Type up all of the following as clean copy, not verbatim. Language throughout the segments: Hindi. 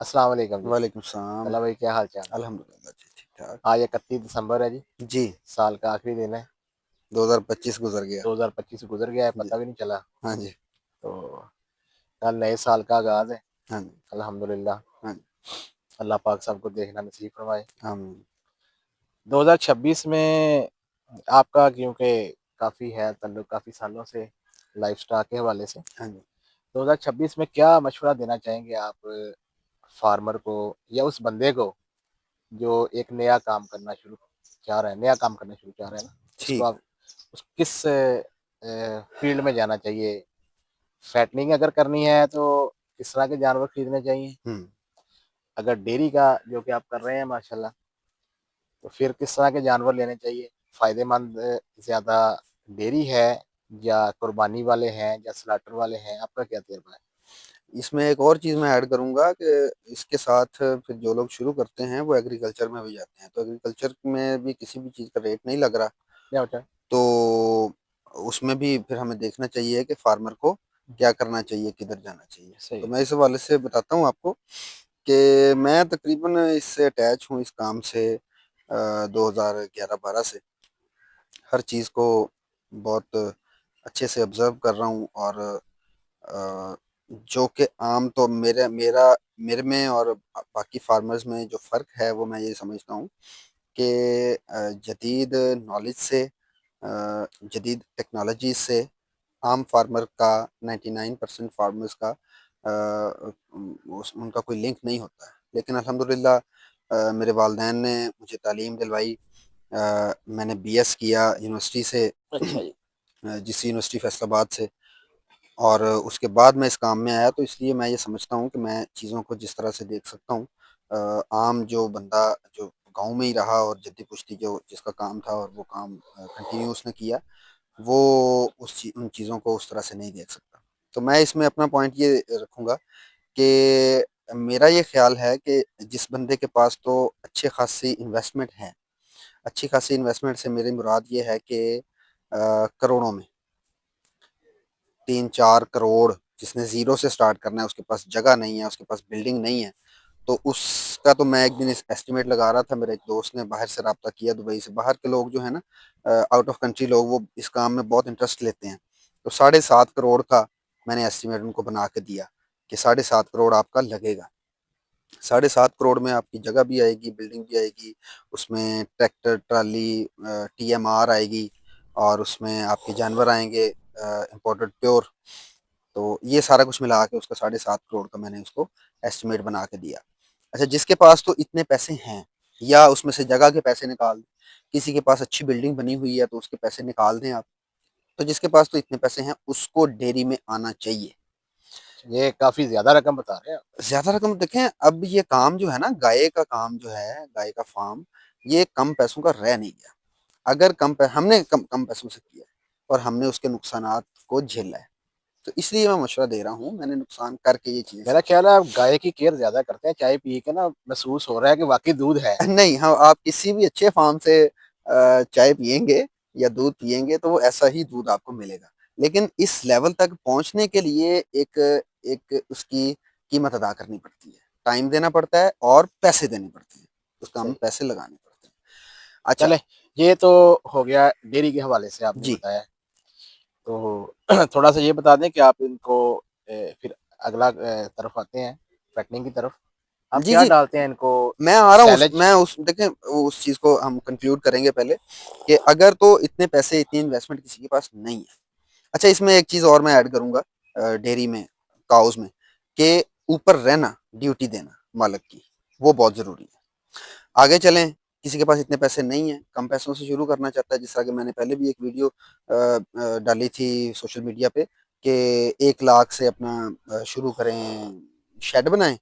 अस्सलाम वालेकुम जी। वालेकुम सलाम। अल्लाह भाई, क्या हाल चाल? अल्हम्दुलिल्लाह जी, ठीक-ठाक। आज 31 दिसंबर है जी। जी, साल का आखिरी दिन है। 2025 गुज़र गया। 2025 गुजर गया है, जी, पता भी नहीं चला। हाँ जी, तो कल नए साल का आगाज है। हाँ जी, अल्हम्दुलिल्लाह। हाँ जी, अल्लाह पाक सबको देखना नसीब फरमाए। आमीन। 2026 में आपका क्योंकि काफ़ी है ताल्लुक काफ़ी सालों से लाइफस्टाइल के हवाले से, हाँ जी, 2026 में क्या मशवरा देना चाहेंगे आप फार्मर को या उस बंदे को जो एक नया काम करना शुरू चाह रहा है, नया काम करना शुरू चाह रहा है ना, उसको ठीक आप है। उस किस फील्ड में जाना चाहिए? फैटनिंग अगर करनी है तो किस तरह के जानवर खरीदने चाहिए? हुँ, अगर डेयरी का जो कि आप कर रहे हैं माशाल्लाह, तो फिर किस तरह के जानवर लेने चाहिए? फ़ायदेमंद ज़्यादा डेयरी है या कुर्बानी वाले हैं या स्लॉटर वाले हैं? आपका क्या तजुर्बा है? इसमें एक और चीज़ मैं ऐड करूँगा कि इसके साथ फिर जो लोग शुरू करते हैं, वो एग्रीकल्चर में भी जाते हैं। तो एग्रीकल्चर में भी किसी भी चीज़ का रेट नहीं लग रहा, क्या होता है? तो उसमें भी फिर हमें देखना चाहिए कि फार्मर को क्या करना चाहिए, किधर जाना चाहिए। सही तो है। मैं इस हवाले से बताता हूँ आपको कि मैं तकरीबन इससे अटैच हूँ इस काम से 2011-12 से। हर चीज़ को बहुत अच्छे से ऑब्ज़र्व कर रहा हूँ और अ, जो कि आम तो मेरे में और बाकी फार्मर्स में जो फ़र्क है वो मैं ये समझता हूँ कि जदीद नॉलेज से जदीद टेक्नोलॉजी से आम फार्मर का 99% फार्मर्स का उनका कोई लिंक नहीं होता है। लेकिन अल्हम्दुलिल्लाह मेरे वालिदैन ने मुझे तालीम दिलवाई। मैंने बीएस किया यूनिवर्सिटी से अच्छा जी। जिस यूनिवर्सिटी फैसलाबाद से, और उसके बाद मैं इस काम में आया, तो इसलिए मैं ये समझता हूँ कि मैं चीज़ों को जिस तरह से देख सकता हूँ। आम जो बंदा जो गाँव में ही रहा और जद्दी-पुश्ती जो जिसका काम था और वो काम कंटिन्यू उसने किया, वो उन चीज़ों को उस तरह से नहीं देख सकता। तो मैं इसमें अपना पॉइंट ये रखूँगा कि मेरा ये ख़्याल है कि जिस बंदे के पास तो अच्छी खासी इन्वेस्टमेंट है, अच्छी खासी इन्वेस्टमेंट से मेरी मुराद ये है कि करोड़ों में 3-4 करोड़ जिसने ज़ीरो से स्टार्ट करना है, उसके पास जगह नहीं है, उसके पास बिल्डिंग नहीं है, तो उसका तो मैं एक दिन इस एस्टिमेट लगा रहा था, मेरे एक दोस्त ने बाहर से राब्ता किया दुबई से, बाहर के लोग जो है ना आउट ऑफ कंट्री लोग, वो इस काम में बहुत इंटरेस्ट लेते हैं। तो 7.5 करोड़ का मैंने एस्टिमेट उनको बना के दिया कि 7.5 करोड़ आपका लगेगा। 7.5 करोड़ में आपकी जगह भी आएगी, बिल्डिंग भी आएगी, उसमें ट्रैक्टर, ट्राली, टीएमआर आएगी और उसमें आपके जानवर आएँगे इम्पोर्टेड प्योर। तो ये सारा कुछ मिला के उसका 7.5 करोड़ का मैंने उसको एस्टिमेट बना के दिया। अच्छा, जिसके पास तो इतने पैसे हैं या उसमें से जगह के पैसे निकाल दें, किसी के पास अच्छी बिल्डिंग बनी हुई है तो उसके पैसे निकाल दें आप। तो जिसके पास तो इतने पैसे हैं उसको डेयरी में आना चाहिए। ये काफ़ी ज़्यादा रकम बता रहे हैं आप। ज़्यादा रकम देखें, अब ये काम जो है ना, गाय का काम जो है, गाय का फार्म, ये कम पैसों का रह नहीं गया। अगर हमने कम कम पैसों से किया है और हमने उसके नुकसानात को झेला है। तो इसलिए मैं मशवरा दे रहा हूँ, मैंने नुकसान करके ये चीज़ें मेरा सीखी ख्याल है आप गाय की केयर ज़्यादा करते हैं, चाय पी के ना महसूस हो रहा है कि वाक़ई दूध है। हैं। नहीं, हाँ, आप किसी भी अच्छे फार्म से चाय पिएँगे या दूध पिएँगे तो वो ऐसा ही दूध आपको मिलेगा। लेकिन इस लेवल तक पहुँचने के लिए एक एक उसकी कीमत अदा करनी पड़ती है। टाइम देना पड़ता है और पैसे देने पड़ते हैं। उस काम में सही। पैसे लगाने पड़ते हैं। अच्छा। चलें, ये तो हो गया डेयरी के हवाले से आपने जी, बताया। तो थोड़ा-सा ये बता दें कि आप इनको फिर अगला तरफ आते हैं, फैटनिंग की तरफ। आप जी, क्या जी। डालते हैं इनको? मैं आ रहा हूँ सैलेज? देखें, उस चीज़ को हम कंक्लूड करेंगे पहले कि अगर तो इतने पैसे, इतनी इन्वेस्टमेंट किसी के पास नहीं है। अच्छा, इसमें एक चीज़ और मैं ऐड करूँगा डेयरी में, काउज़ में, कि ऊपर रहना, ड्यूटी देना मालिक की, वो बहुत ज़रूरी है। आगे चलें, किसी के पास इतने पैसे नहीं हैं, कम पैसों से शुरू करना चाहता है, जिस तरह कि मैंने पहले भी एक वीडियो डाली थी सोशल मीडिया पे कि 1 लाख से अपना शुरू करें, शेड बनाएँ,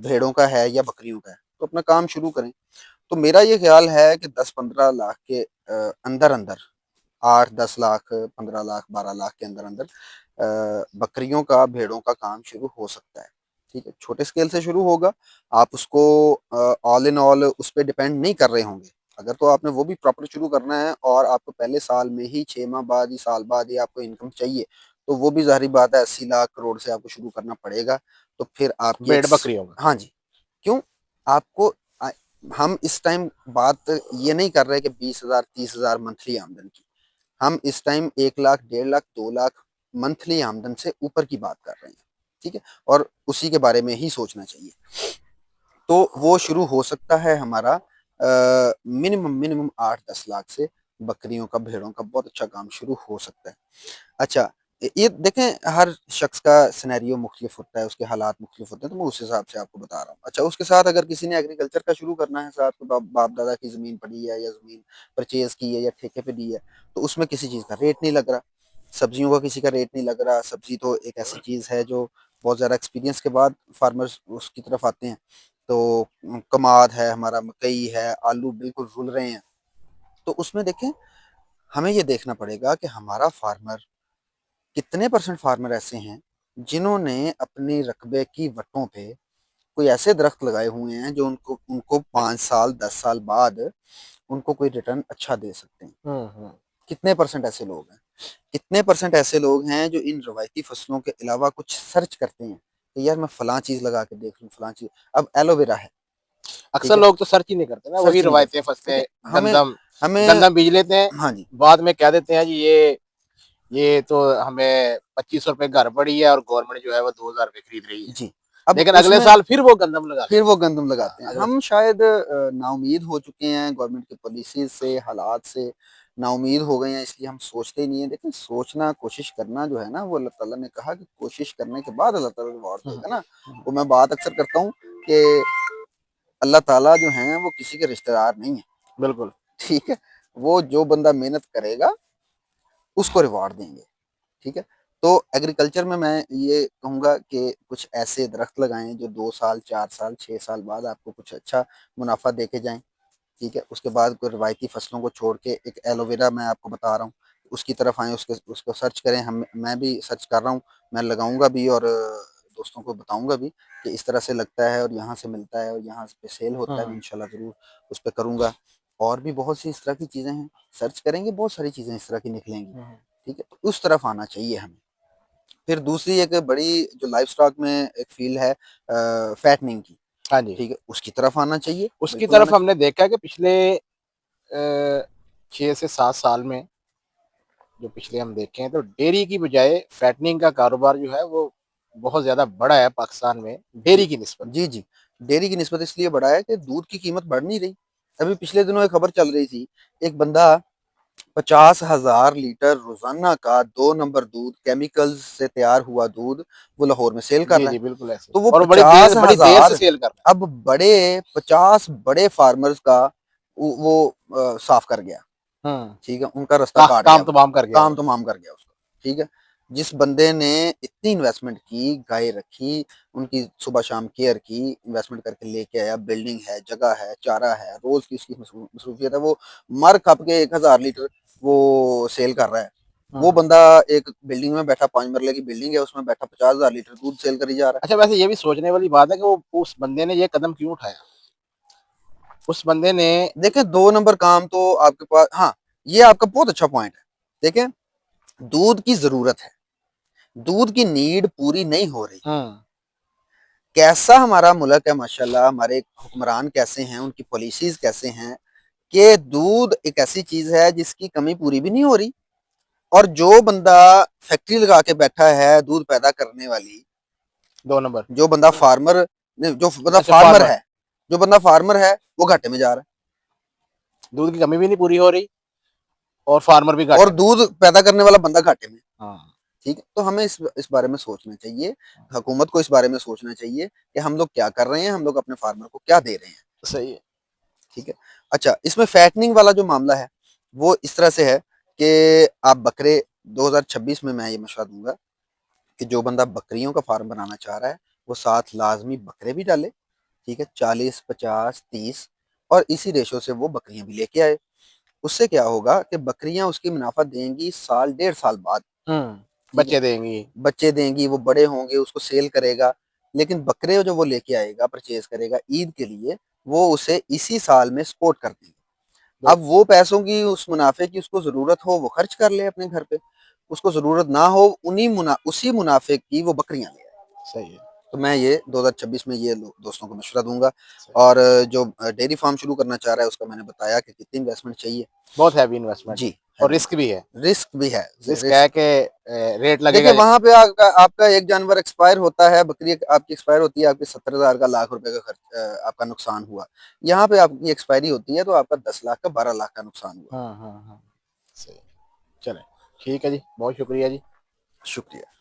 भेड़ों का है या बकरियों का है, तो अपना काम शुरू करें। तो मेरा ये ख़्याल है कि 10-15 लाख के अंदर-अंदर, 8-10 लाख, 15 लाख, 12 लाख के अंदर-अंदर बकरियों का, भेड़ों का काम शुरू हो सकता है। ठीक है? छोटे स्केल से शुरू होगा। आप उसको ऑल इन ऑल उस पे डिपेंड नहीं कर रहे होंगे। अगर तो आपने वो भी प्रॉपर शुरू करना है और आपको पहले साल में ही 6 माह बाद ही, साल बाद ही आपको इनकम चाहिए, तो वो भी ज़ाहिर-सी बात है 80 लाख करोड़ से आपको शुरू करना पड़ेगा। तो फिर आपकी भेड़ बकरियों का। हाँ जी, क्यों आपको हम इस टाइम बात ये नहीं कर रहे कि 20,000 30,000 मंथली आमदन की, हम इस टाइम 1 लाख 1.5 लाख 2 लाख मंथली आमदन से ऊपर की बात कर रहे हैं, ठीक है, और उसी के बारे में ही सोचना चाहिए। तो वो शुरू हो सकता है हमारा मिनिमम मिनिमम 8-10 लाख से, बकरियों का भेड़ों का बहुत अच्छा काम शुरू हो सकता है। अच्छा, ये देखें हर शख्स का सिनेरियो मुख्तलिफ होता है, उसके हालात मुख्तलिफ होते हैं, तो मैं उस हिसाब से आपको बता रहा हूँ। अच्छा, उसके साथ अगर किसी ने एग्रीकल्चर का शुरू करना है, साथ में बाप दादा की ज़मीन पड़ी है या ज़मीन परचेज की है या ठेके पे दी है, तो उसमें किसी चीज़ का रेट नहीं लग रहा, सब्जियों का किसी का रेट नहीं लग रहा। सब्जी तो एक ऐसी चीज़ है जो बहुत ज़्यादा एक्सपीरियंस के बाद फार्मर्स उसकी तरफ आते हैं। तो कमाद है हमारा, मकई है, आलू बिल्कुल रुल रहे हैं, तो उसमें देखें हमें ये देखना पड़ेगा कि हमारा फार्मर, कितने परसेंट फार्मर ऐसे हैं जिन्होंने अपने रकबे की वटों पे कोई ऐसे दरख्त लगाए हुए हैं जो उनको उनको 5 साल 10 साल बाद उनको कोई रिटर्न अच्छा दे सकते हैं। हम्म। कितने परसेंट ऐसे लोग हैं? कितने परसेंट ऐसे लोग हैं जो इन रवायती फसलों के अलावा कुछ सर्च करते हैं कि यार मैं फलां चीज लगा के देख लूं, फलां चीज। अब एलोवेरा है, ठीक अक्सर है, लोग तो सर्च ही नहीं करते ना, वही सर्च नहीं रवायतें करते, ठीक फसलें, है, हमें गंदम, हमें गंदम बीज लेते हैं, हाँ जी, बाद में कह देते हैं जी ये तो हमें 2500 रुपए घर पड़ी है और गवर्नमेंट जो है वो 2000 रुपए खरीद रही है, जी। अब लेकिन अगले उसमें साल फिर वो गंदम लगा फिर देते वो हैं। गंदम हाँ, लगाते हैं। अगले हम शायद नाउमीद हो चुके हैं गवर्नमेंट की पॉलिसी से, हालात से नाउमीद हो गए हैं, इसलिए हम सोचते ही नहीं है। लेकिन सोचना, कोशिश करना जो है ना, वो अल्लाह ताला ने कहा कि कोशिश करने के बाद अल्लाह ताला रिवॉर्ड हम्म, देगा ना। वो मैं बात अक्सर करता हूँ कि अल्लाह ताला जो है वो किसी के रिश्तेदार नहीं है, बिल्कुल। ठीक है, वो जो बंदा मेहनत करेगा उसको रिवॉर्ड देंगे, ठीक है। तो एग्रीकल्चर में मैं ये कहूँगा कि कुछ ऐसे दरख्त लगाएं जो 2 साल 4 साल 6 साल बाद आपको कुछ अच्छा मुनाफा दे के जाएं, ठीक है। उसके बाद कोई रवायती फसलों को छोड़ के एक एलोवेरा मैं आपको बता रहा हूँ, उसकी तरफ आए, उसके उसको सर्च करें। हम मैं भी सर्च कर रहा हूँ, मैं लगाऊंगा भी और दोस्तों को बताऊंगा भी कि इस तरह से लगता है और यहाँ से मिलता है और यहाँ पे सेल होता है। मैं हम्म इंशाल्लाह ज़रूर उस पर करूँगा। और भी बहुत सी इस तरह की चीज़ें हैं, सर्च करेंगे बहुत सारी चीज़ें इस तरह की निकलेंगी, हम्म। ठीक है। तो उस तरफ आना चाहिए हमें। फिर दूसरी एक बड़ी जो लाइफ स्टॉक में एक फील्ड है फैटनिंग की, हाँ जी, ठीक है, उसकी तरफ आना चाहिए, उसकी बिल्कुल आना तरफ चाहिए। हमने देखा कि पिछले 6 से 7 साल में, जो पिछले हम देखें तो डेयरी की बजाय फैटनिंग का कारोबार जो है वो बहुत ज्यादा बड़ा है पाकिस्तान में जी डेयरी की निस्बत। जी जी। डेयरी की निस्बत इसलिए बढ़ा है कि दूध की कीमत बढ़ नहीं रही। अभी पिछले दिनों एक खबर चल रही थी, एक बंदा 50,000 लीटर रोजाना का 2 नंबर दूध, केमिकल्स से तैयार हुआ दूध, वो लाहौर में सेल कर जी रहा है। जी बिल्कुल ऐसे, तो वो और पचास बड़ी देर से हजार सेल कर रहा अब बड़े 50 बड़े फार्मर्स का वो साफ कर गया, है। ठीक है, उनका रास्ता काट गया काम वो, तमाम कर गया काम वो। तमाम कर गया उसका, ठीक है। जिस बंदे ने इतनी इन्वेस्टमेंट की, गाय रखी, उनकी सुबह शाम केयर की, इन्वेस्टमेंट करके लेके आया, बिल्डिंग है, जगह है, चारा है, रोज की उसकी मसरूफियत है, वो मर खप के 1,000 लीटर वो सेल कर रहा है। वो हम्म। बंदा एक बिल्डिंग में बैठा, 5 मरले की बिल्डिंग है, उसमें बैठा 50,000 लीटर दूध सेल करी जा रहा अच्छा, वैसे ये भी सोचने वाली बात है कि वो उस बंदे ने ये कदम क्यों उठाया। उस बंदे ने है। देखें 2 नंबर काम तो आपके पास, हाँ, ये आपका बहुत अच्छा पॉइंट है। देखें, दूध की जरूरत है, दूध की नीड पूरी नहीं हो रही। हम्म कैसा हमारा मुल्क है माशाल्लाह, हमारे हुक्मरान कैसे हैं, उनकी पॉलिसीज कैसे हैं कि दूध एक ऐसी चीज है जिसकी कमी पूरी भी नहीं हो रही। और जो बंदा फैक्ट्री लगा के बैठा है दूध पैदा करने वाली, 2 नंबर। जो बंदा फार्मर, जो बंदा अच्छा, फार्मर फार्मर। है, जो बंदा फार्मर है वो घाटे में जा रहा दूध की कमी भी नहीं पूरी हो रही और फार्मर भी है, और घाटे में। दूध पैदा करने वाला बंदा घाटे में, हाँ। ठीक है। तो हमें इस बारे में सोचना चाहिए, हुकूमत को इस बारे में सोचना चाहिए कि हम लोग क्या कर रहे हैं, हम लोग अपने फार्मर को क्या दे रहे हैं, सही है। ठीक है। अच्छा, इसमें फैटनिंग वाला जो मामला है वो इस तरह से है कि आप बकरे, 2026 में मैं ये मशवरा दूंगा कि जो बंदा बकरियों का फार्म बनाना चाह रहा है वो साथ लाजमी बकरे भी डाले, ठीक है, 40 50 30, और इसी रेशो से वो बकरियां भी लेके आए। उससे क्या होगा कि बकरियां उसकी मुनाफा देंगी साल 1.5 साल बाद, ठीक है, बच्चे देंगी। बच्चे देंगी, वो बड़े होंगे, उसको सेल करेगा। लेकिन बकरे जो वो लेके आएगा, परचेज करेगा ईद के लिए, वो उसे इसी साल में सपोर्ट कर देंगे। अब बिल्कुल। वो पैसों की, उस मुनाफे की उसको जरूरत हो वो खर्च कर ले अपने घर पे, उसको जरूरत ना हो उसी मुनाफे की वो बकरियां ले आए। सही है। तो मैं ये 2026 में ये दोस्तों को मशवरा दूंगा। और जो डेयरी फार्म शुरू करना चाह रहा है उसका मैंने बताया कि कितनी इन्वेस्टमेंट चाहिए। बहुत हैवी इन्वेस्टमेंट जी, और हैवी रिस्क भी है। रिस्क भी है। रिस्क है रिस्क कि रेट देखिए लगेगा। वहां पे आपका एक जानवर एक्सपायर होता है, बकरी आपकी एक्सपायर होती है, आपके 70,000 का, लाख रुपए का खर्च, आपका नुकसान हुआ। यहाँ पे आपकी एक्सपायरी होती है तो आपका 10 लाख का 12 लाख का नुकसान हुआ। हाँ हाँ हाँ, सही। चलें, ठीक है जी, बहुत शुक्रिया जी। शुक्रिया।